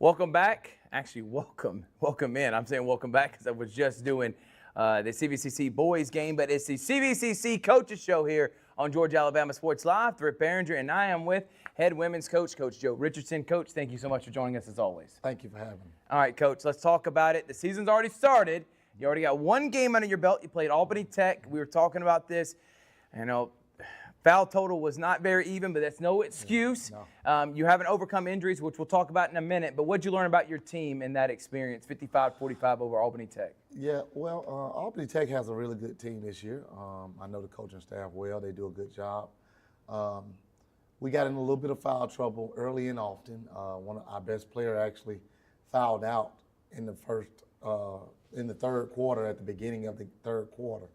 Welcome back. Actually, welcome in. I'm saying welcome back because I was just doing the CVCC boys game, but it's the CVCC coaches show here on Georgia Alabama Sports Live. Rick Behringer, and I am with head women's coach, Coach Joe Richardson. Coach, thank you so much for joining us as always. Thank you for having me. All right, Coach, let's talk about it. The season's already started. You already got one game under your belt. You played Albany Tech. We were talking about this. You know, foul total was not very even, but that's no excuse. No. You haven't overcome injuries, which we'll talk about in a minute. But what did you learn about your team in that experience, 55-45 over Albany Tech? Yeah, well, Albany Tech has a really good team this year. I know the coaching staff well. They do a good job. We got in a little bit of foul trouble early and often. One of our best player actually fouled out in the third quarter, at the beginning of the third quarter.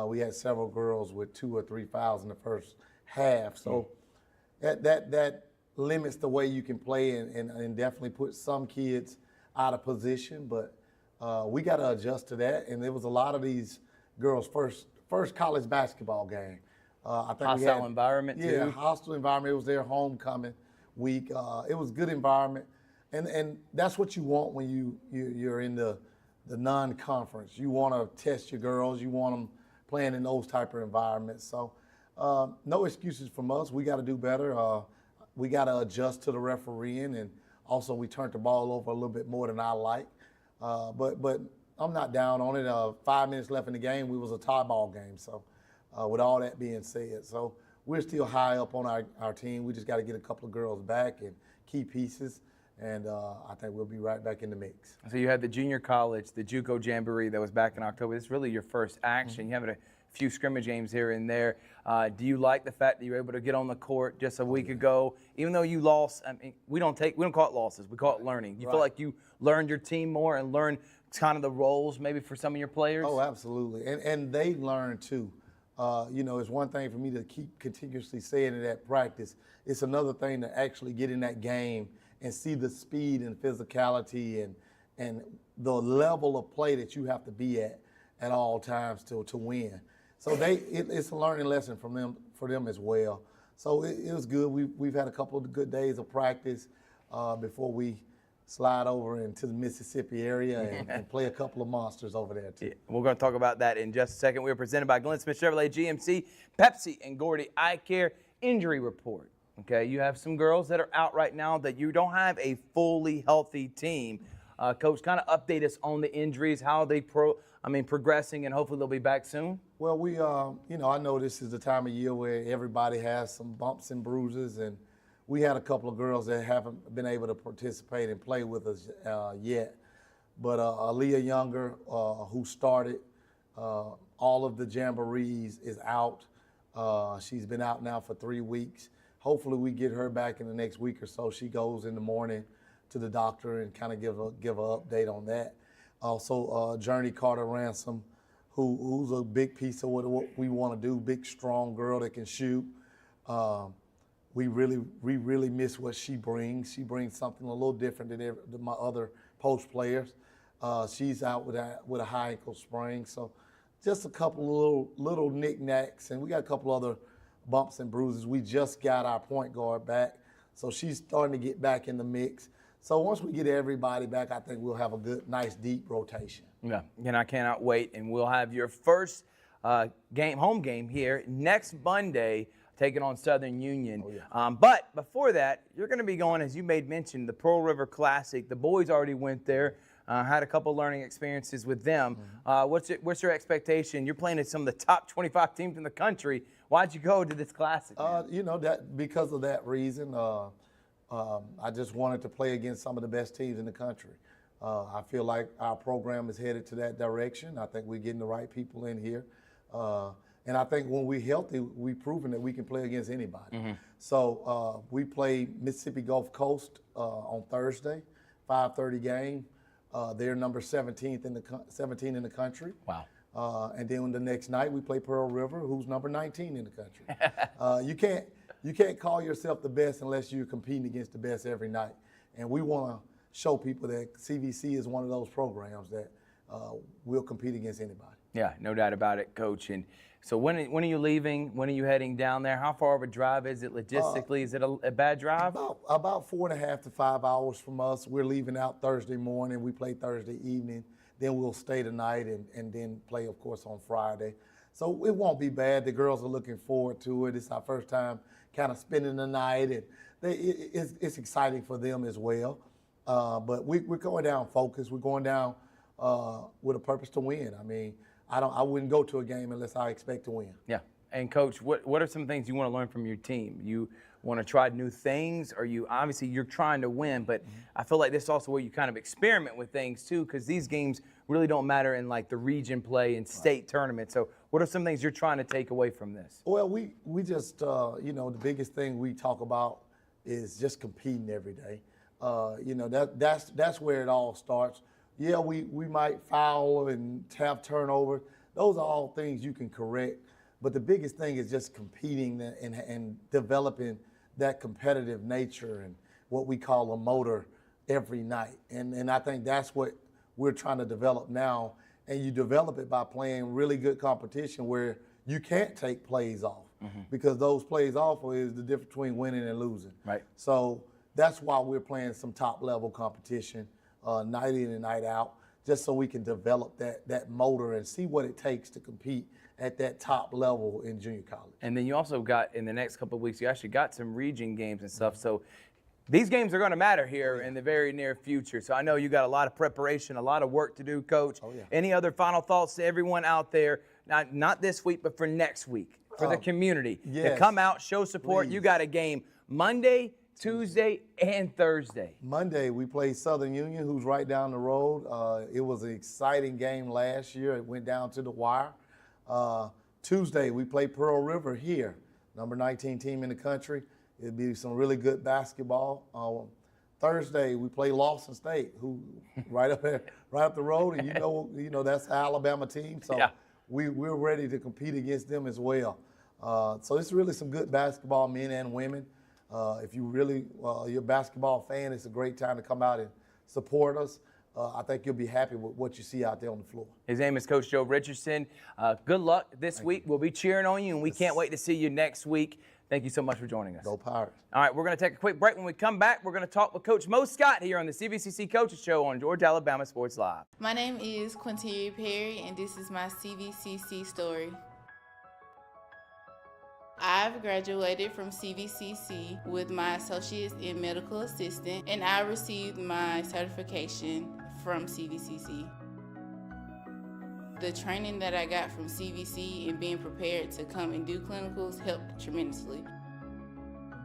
We had several girls with 2 or 3 fouls in the first half. So that limits the way you can play and definitely put some kids out of position. But we got to adjust to that. And there was a lot of these girls' first college basketball game. I think hostile environment too. Yeah, hostile environment. It was their homecoming week. It was a good environment. And that's what you want when you're in the non-conference. You want to test your girls. You want them playing in those type of environments. So no excuses from us. We got to do better. We got to adjust to the refereeing, and also we turned the ball over a little bit more than I like. But I'm not down on it. 5 minutes left in the game. We was a tie ball game. So with all that being said, so we're still high up on our team. We just got to get a couple of girls back and key pieces. And I think we'll be right back in the mix. So you had the junior college, the JUCO Jamboree that was back in October. This is really your first action. Mm-hmm. You have a few scrimmage games here and there. Do you like the fact that you were able to get on the court just a week ago, even though you lost? I mean, we don't call it losses. We call it learning. You feel like you learned your team more and learned kind of the roles maybe for some of your players? Oh, absolutely. And they learned too. It's one thing for me to keep continuously saying it at practice. It's another thing to actually get in that game and see the speed and physicality and the level of play that you have to be at all times to win. So it's a learning lesson for them as well. So it was good. We've had a couple of good days of practice before we slide over into the Mississippi area and play a couple of monsters over there too. Yeah, we're going to talk about that in just a second. We are presented by Glenn Smith Chevrolet GMC, Pepsi, and Gordy Eye Care. Injury report. Okay, you have some girls that are out right now that you don't have a fully healthy team. Coach, kind of update us on the injuries, how they progressing, and hopefully they'll be back soon. Well, I know this is the time of year where everybody has some bumps and bruises, and we had a couple of girls that haven't been able to participate and play with us yet. But Aaliyah Younger, who started all of the jamborees, is out. She's been out now for 3 weeks. Hopefully we get her back in the next week or so. She goes in the morning to the doctor and kind of give an update on that. Also, Journey Carter Ransom, who's a big piece of what we want to do, big, strong girl that can shoot. We really miss what she brings. She brings something a little different than my other post players. She's out with a high ankle sprain. So just a couple little knickknacks, and we got a couple other bumps and bruises. We just got our point guard back, so she's starting to get back in the mix. So once we get everybody back, I think we'll have a good, nice, deep rotation. Yeah, and I cannot wait. And we'll have your first home game here next Monday, taking on Southern Union. Oh, yeah. But before that, you're going to be going, as you made mention, the Pearl River Classic. The boys already went there. Had a couple learning experiences with them. Mm-hmm. What's your expectation? You're playing at some of the top 25 teams in the country. Why'd you go to this classic? That because of that reason. I just wanted to play against some of the best teams in the country. I feel like our program is headed to that direction. I think we're getting the right people in here. And I think when we're healthy, we've proven that we can play against anybody. Mm-hmm. So we play Mississippi Gulf Coast on Thursday, 5:30 game. They're number 17 in the country. Wow. And then the next night we play Pearl River, who's number 19 in the country. You can't call yourself the best unless you're competing against the best every night. And we want to show people that CVC is one of those programs that will compete against anybody. Yeah, no doubt about it, Coach. And So when are you leaving? When are you heading down there? How far of a drive is it logistically? Is it a bad drive? About 4.5 to 5 hours from us. We're leaving out Thursday morning. We play Thursday evening. Then we'll stay tonight and then play, of course, on Friday. So it won't be bad. The girls are looking forward to it. It's our first time kind of spending the night, and it's exciting for them as well. But we're going down focused. We're going down with a purpose to win. I mean, I wouldn't go to a game unless I expect to win. Yeah. And Coach, what are some things you want to learn from your team? You want to try new things, or obviously you're trying to win, but I feel like this is also where you kind of experiment with things too, because these games really don't matter in like the region play and state tournament. So what are some things you're trying to take away from this? Well, we just the biggest thing we talk about is just competing every day. That's where it all starts. Yeah, we might foul and have turnover. Those are all things you can correct. But the biggest thing is just competing and developing that competitive nature and what we call a motor every night. And I think that's what we're trying to develop now. And you develop it by playing really good competition where you can't take plays off, because those plays off is the difference between winning and losing. Right. So that's why we're playing some top level competition night in and night out, just so we can develop that motor and see what it takes to compete at that top level in junior college. And then you also got, in the next couple of weeks, you actually got some region games and stuff. So these games are going to matter here in the very near future. So I know you got a lot of preparation, a lot of work to do, Coach. Oh, yeah. Any other final thoughts to everyone out there, not this week, but for next week, for the community, to yes, come out, show support? please. You got a game Monday, Tuesday, and Thursday. Monday, we play Southern Union, who's right down the road. It was an exciting game last year. It went down to the wire. Tuesday, we play Pearl River here, number 19 team in the country. It'll be some really good basketball. Thursday, we play Lawson State, who right up the road, and you know that's the Alabama team. So yeah, we're ready to compete against them as well. So it's really some good basketball, men and women. If you really you're a basketball fan, it's a great time to come out and support us. I think you'll be happy with what you see out there on the floor. His name is Coach Joe Richardson. Good luck this week. We'll be cheering on you, and we can't wait to see you next week. Thank you so much for joining us. Go Pirates. All right, we're going to take a quick break. When we come back, we're going to talk with Coach Mo Scott here on the CVCC Coaches Show on Georgia Alabama Sports Live. My name is Quinteria Perry, and this is my CVCC story. I've graduated from CVCC with my associates in medical assistant, and I received my certification from CVCC. The training that I got from CVC and being prepared to come and do clinicals helped tremendously.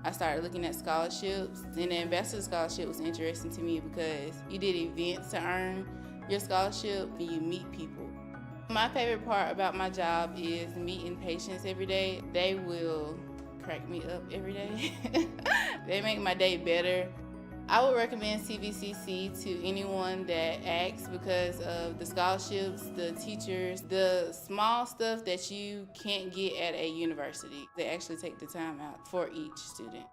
I started looking at scholarships, and the Ambassador Scholarship was interesting to me because you did events to earn your scholarship and you meet people. My favorite part about my job is meeting patients every day. They will crack me up every day. They make my day better. I would recommend CVCC to anyone that asks because of the scholarships, the teachers, the small stuff that you can't get at a university. They actually take the time out for each student.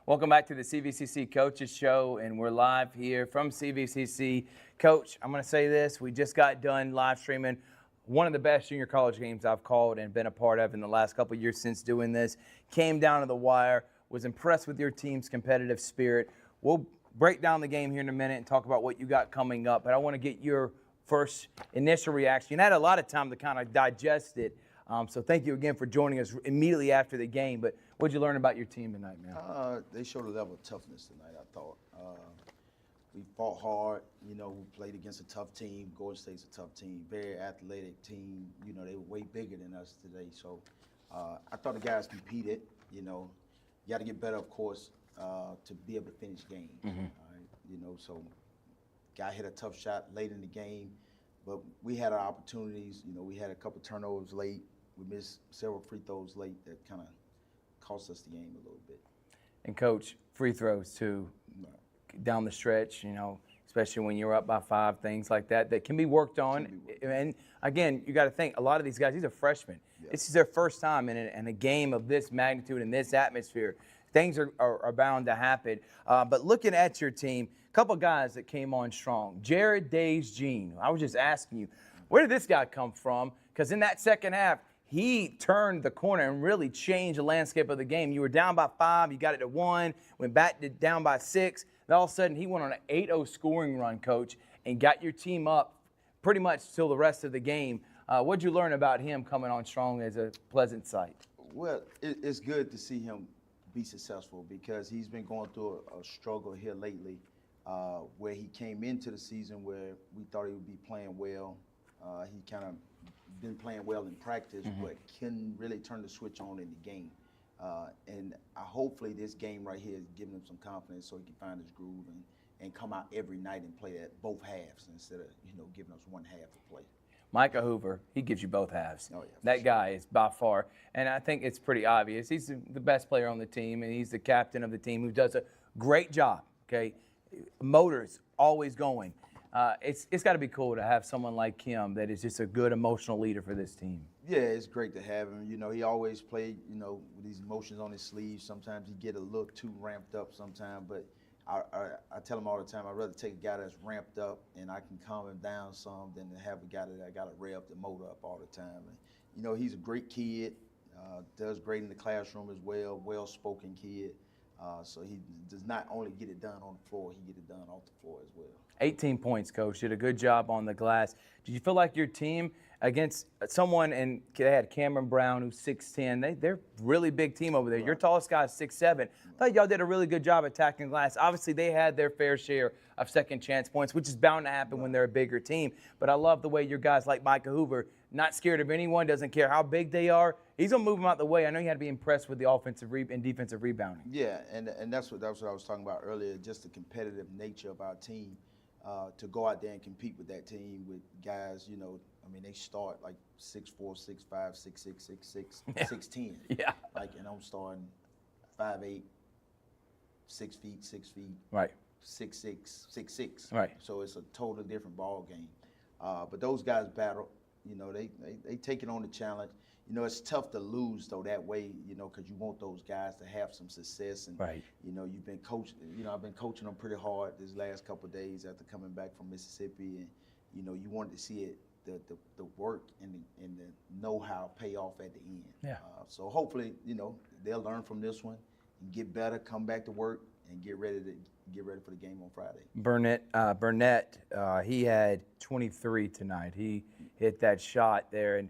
Welcome back to the CVCC Coaches Show, and we're live here from CVCC. Coach, I'm going to say this. We just got done live streaming one of the best junior college games I've called and been a part of in the last couple of years since doing this. Came down to the wire, was impressed with your team's competitive spirit. We'll break down the game here in a minute and talk about what you got coming up, but I want to get your first initial reaction. You had a lot of time to kind of digest it, so thank you again for joining us immediately after the game, but what'd you learn about your team tonight, man? They showed a level of toughness tonight, I thought. We fought hard. You know, we played against a tough team. Golden State's a tough team, very athletic team. You know, they were way bigger than us today. So I thought the guys competed. You know, you got to get better, of course. to be able to finish games. All right? You know, so guy hit a tough shot late in the game, but we had our opportunities. You know, we had a couple turnovers late. We missed several free throws late that kind of cost us the game a little bit. And Coach, free throws too, down the stretch, you know, especially when you're up by 5, things like that can be worked on. And again, you got to think, a lot of these guys, these are freshmen. Yeah. This is their first time in a game of this magnitude and this atmosphere. Things are bound to happen. But looking at your team, a couple guys that came on strong. Jared Days-Jean, I was just asking you, where did this guy come from? Because in that second half, he turned the corner and really changed the landscape of the game. You were down by 5, you got it to 1, went back to down by 6. Then all of a sudden, he went on an 8-0 scoring run, Coach, and got your team up pretty much till the rest of the game. What'd you learn about him coming on strong as a pleasant sight? Well, it's good to see him be successful because he's been going through a struggle here lately where he came into the season where we thought he would be playing well. He kind of been playing well in practice, but couldn't really turn the switch on in the game. And hopefully this game right here is giving him some confidence so he can find his groove and come out every night and play at both halves instead of, you know, giving us one half to play. Micah Hoover, he gives you both halves. Oh, yeah, that guy is by far, and I think it's pretty obvious. He's the best player on the team, and he's the captain of the team who does a great job, okay? Motors always going. It's got to be cool to have someone like him that is just a good emotional leader for this team. Yeah, it's great to have him. You know, he always played, you know, with these emotions on his sleeves. Sometimes he get a little too ramped up sometimes, but I tell him all the time, I'd rather take a guy that's ramped up and I can calm him down some than to have a guy that I got to rev the motor up all the time. And, you know, he's a great kid, does great in the classroom as well, well-spoken kid. So he does not only get it done on the floor, he get it done off the floor as well. 18 points, Coach. Did a good job on the glass. Did you feel like your team against someone, and they had Cameron Brown, who's 6'10", they're really big team over there. Right. Your tallest guy is 6'7". I thought y'all did a really good job attacking glass. Obviously, they had their fair share of second chance points, which is bound to happen when they're a bigger team. But I love the way your guys like Micah Hoover, not scared of anyone, doesn't care how big they are. He's going to move them out the way. I know you had to be impressed with the offensive and defensive rebounding. Yeah, and that's what I was talking about earlier, just the competitive nature of our team. To go out there and compete with that team with guys, you know, I mean, they start like 6'4", 6'5", 6'6", 6'6", 6'10". Yeah. Like, and I'm starting 5'8", 6 feet. Right. 6'6", 6'6". Right. So it's a totally different ball game. But those guys battle. You know, they take it on the challenge. You know, it's tough to lose, though, that way, you know, because you want those guys to have some success. And, right. You know, you've been coaching, you know, I've been coaching them pretty hard this last couple of days after coming back from Mississippi. And, you know, you wanted to see it, the work and the know-how pay off at the end. Yeah. So hopefully, you know, they'll learn from this one and get better, come back to work, and get ready for the game on Friday. Burnett, he had 23 tonight. He hit that shot there. And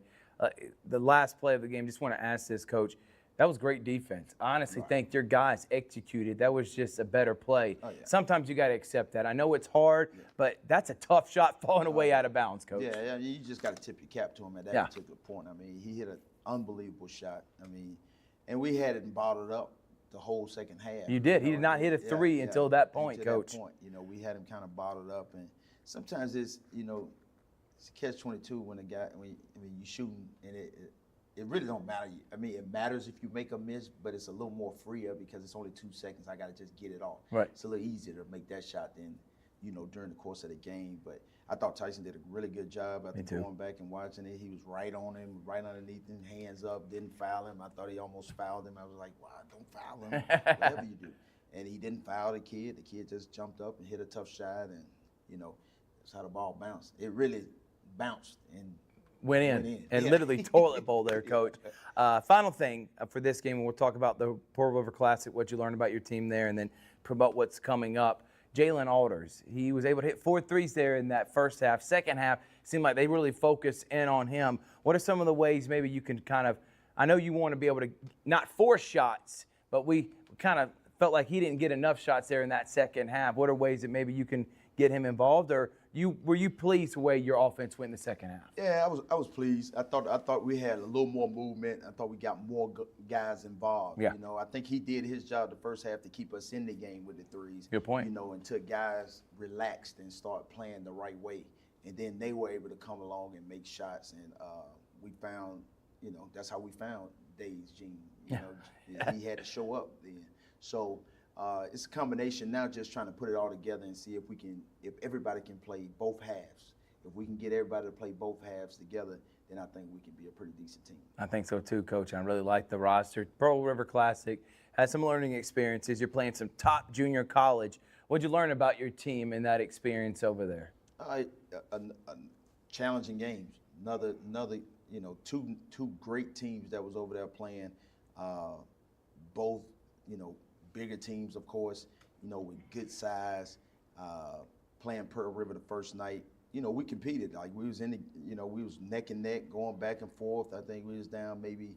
the last play of the game, just want to ask this, Coach, that was great defense. I honestly think your guys executed. That was just a better play. Oh, yeah. Sometimes you got to accept that. I know it's hard, but that's a tough shot falling away out of bounds, Coach. Yeah, you just got to tip your cap to him at that particular point. I mean, he hit an unbelievable shot. I mean, and we had it bottled up the whole second half. You did. He did not hit a three until that point, Coach. That point, you know, we had him kind of bottled up, and sometimes it's, you know, it's catch-22 when a guy, you shooting, and it really don't matter. I mean, it matters if you make a miss, but it's a little more freer because it's only 2 seconds. I got to just get it off. Right. It's a little easier to make that shot than, you know, during the course of the game. But I thought Tyson did a really good job after going back and watching it. He was right on him, right underneath him, hands up, didn't foul him. I thought he almost fouled him. I was like, wow, don't foul him, whatever you do. And he didn't foul the kid. The kid just jumped up and hit a tough shot, and, you know, that's how the ball bounced. It really bounced and went in. And literally toilet bowl there, Coach. Final thing for this game, and we'll talk about the Pearl River Classic, what you learned about your team there, and then promote what's coming up. Jalen Alders, he was able to hit 4 threes there in that first half. Second half, seemed like they really focused in on him. What are some of the ways maybe you can kind of, I know you want to be able to not force shots, but we kind of felt like he didn't get enough shots there in that second half. What are ways that maybe you can get him involved, or were you pleased the way your offense went in the second half? Yeah, I was pleased. I thought we had a little more movement. I thought we got more guys involved. Yeah. You know, I think he did his job the first half to keep us in the game with the threes. Good point. You know, until guys relaxed and start playing the right way, and then they were able to come along and make shots. And we found, you know, that's how we found Dave's Gene. You know, he had to show up then. So. It's a combination now, just trying to put it all together and see if everybody can play both halves. If we can get everybody to play both halves together, then I think we can be a pretty decent team. I think so too, Coach. I really like the roster. Pearl River Classic, had some learning experiences. You're playing some top junior college. What'd you learn about your team in that experience over there? Challenging games. Another, you know, two great teams that was over there playing. Both, you know, bigger teams, of course, you know, with good size, playing Pearl River the first night. You know, we competed. Like, we was in the, you know, we was neck and neck, going back and forth. I think we was down maybe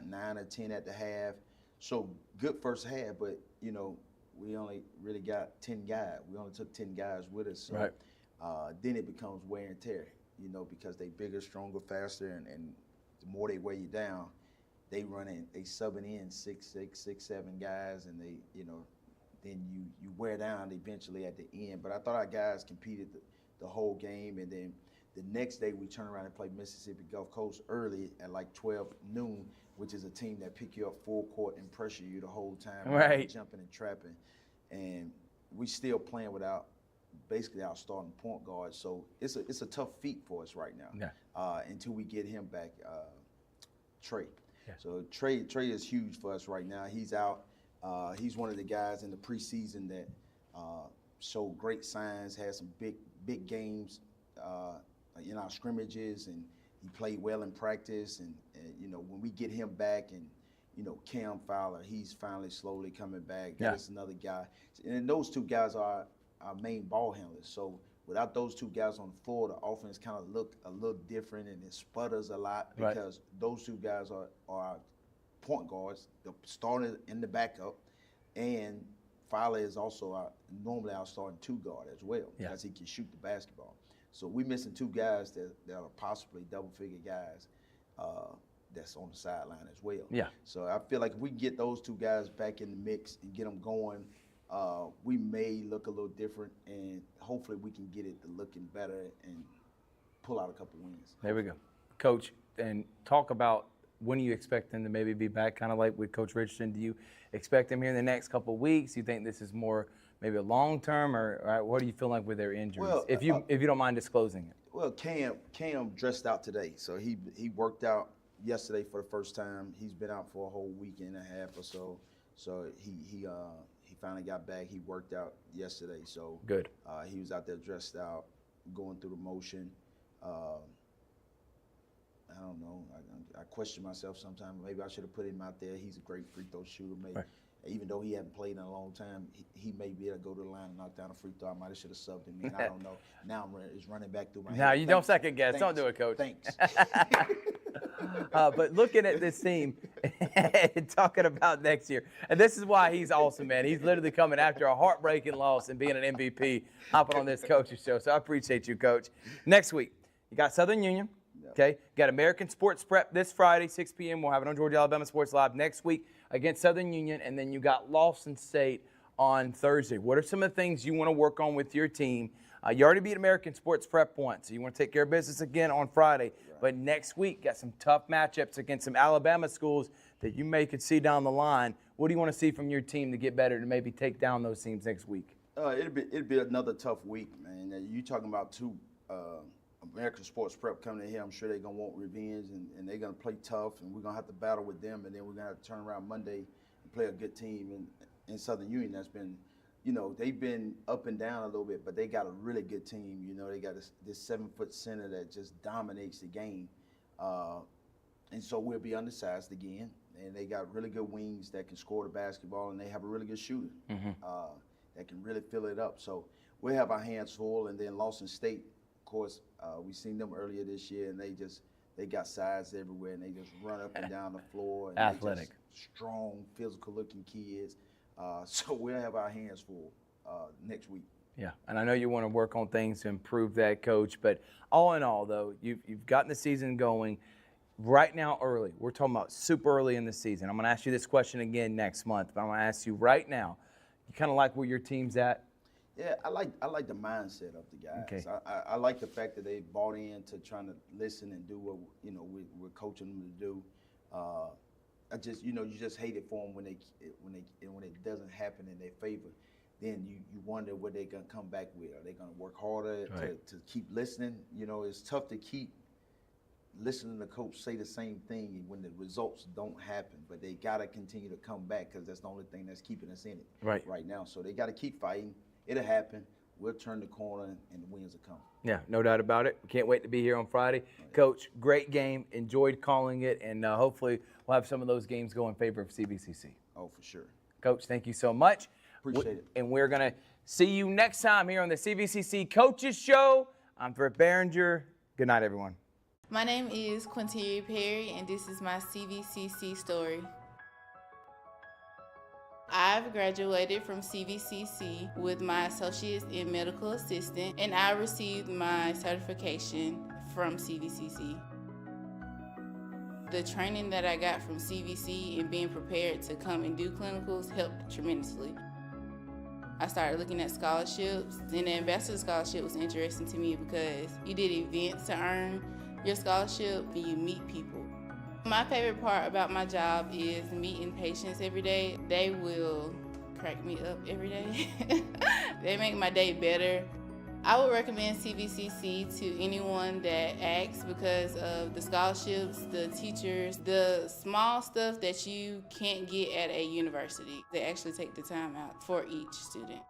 9 or 10 at the half. So, good first half, but, you know, we only really got 10 guys. We only took 10 guys with us. So, right. Then it becomes wear and tear, you know, because they bigger, stronger, faster, and the more they weigh you down, they subbing in 6'7" guys, and they, you know, then you wear down eventually at the end. But I thought our guys competed the whole game, and then the next day we turn around and play Mississippi Gulf Coast early at like 12 noon, which is a team that pick you up full court and pressure you the whole time, right, jumping and trapping, and we still playing without basically our starting point guard. So it's a tough feat for us right now, until we get him back, Trey. Yeah. So Trey is huge for us right now. He's out. He's one of the guys in the preseason that showed great signs, had some big games in our scrimmages, and he played well in practice. And you know, when we get him back, and you know, Cam Fowler, he's finally slowly coming back. That's another guy. And those two guys are our main ball handlers. So without those two guys on the floor, the offense kind of look a little different, and it sputters a lot because those two guys are our point guards, the starter and the backup, and Fowler is also normally our starting two guard as well because he can shoot the basketball. So we're missing two guys that are possibly double-figure guys that's on the sideline as well. Yeah. So I feel like if we can get those two guys back in the mix and get them going, we may look a little different, and hopefully we can get it to looking better and pull out a couple wins. There we go. Coach, and talk about when you expect them to maybe be back, kind of like with Coach Richardson. Do you expect them here in the next couple of weeks? Do you think this is more maybe a long-term, or what do you feel like with their injuries, well, if you don't mind disclosing it? Well, Cam dressed out today, so he worked out yesterday for the first time. He's been out for a whole week and a half or so. So he finally got back. He worked out yesterday. So good. He was out there dressed out, going through the motion. I don't know. I question myself sometimes. Maybe I should have put him out there. He's a great free throw shooter. Maybe, even though he hasn't played in a long time, he may be able to go to the line and knock down a free throw. I might have should have subbed him in. I don't know. Now it's running back through my head. Now you don't second guess. Don't do it, Coach. Thanks. But looking at this team and talking about next year, and this is why he's awesome, man. He's literally coming after a heartbreaking loss and being an MVP, hopping on this coach's show. So I appreciate you, Coach. Next week, you got Southern Union. Okay, got American Sports Prep this Friday, 6 p.m. We'll have it on Georgia Alabama Sports Live next week against Southern Union, and then you got Lawson State on Thursday. What are some of the things you want to work on with your team? You already beat American Sports Prep once, so you want to take care of business again on Friday. But next week, got some tough matchups against some Alabama schools that you may could see down the line. What do you want to see from your team to get better to maybe take down those teams next week? It'll be another tough week, man. You talking about two American Sports Prep coming in here. I'm sure they're going to want revenge, and they're going to play tough, and we're going to have to battle with them, and then we're going to have to turn around Monday and play a good team in Southern Union that's been, you know, they've been up and down a little bit, but they got a really good team. You know, they got this 7-foot center that just dominates the game. And so we'll be undersized again, and they got really good wings that can score the basketball, and they have a really good shooter that can really fill it up. So we'll have our hands full, and then Lawson State, of course, we seen them earlier this year, and they got size everywhere, and they just run up and down the floor. And athletic. Strong, physical-looking kids. So we'll have our hands full next week. Yeah, and I know you want to work on things to improve that, Coach. But all in all, though, you've gotten the season going right now early. We're talking about super early in the season. I'm going to ask you this question again next month, but I'm going to ask you right now. You kind of like where your team's at? Yeah, I like the mindset of the guys. Okay. I like the fact that they bought into trying to listen and do what we're coaching them to do. I just you just hate it for them when it doesn't happen in their favor. Then you wonder what they're gonna come back with. Are they gonna work harder to keep listening? It's tough to keep listening to coach say the same thing when the results don't happen. But they gotta continue to come back because that's the only thing that's keeping us in it right now. So they gotta keep fighting. It'll happen. We'll turn the corner and the wins will come. Yeah, no doubt about it. We can't wait to be here on Friday. Coach, great game. Enjoyed calling it, and hopefully we'll have some of those games go in favor of CVCC. Oh, for sure. Coach, thank you so much. Appreciate it. And we're going to see you next time here on the CVCC Coaches Show. I'm Britt Behringer. Good night, everyone. My name is Quinteria Perry, and this is my CVCC story. I've graduated from CVCC with my associates in medical assistant, and I received my certification from CVCC. The training that I got from CVC and being prepared to come and do clinicals helped tremendously. I started looking at scholarships, and the Ambassador Scholarship was interesting to me because you did events to earn your scholarship and you meet people. My favorite part about my job is meeting patients every day. They will crack me up every day. They make my day better. I would recommend CVCC to anyone that asks because of the scholarships, the teachers, the small stuff that you can't get at a university. They actually take the time out for each student.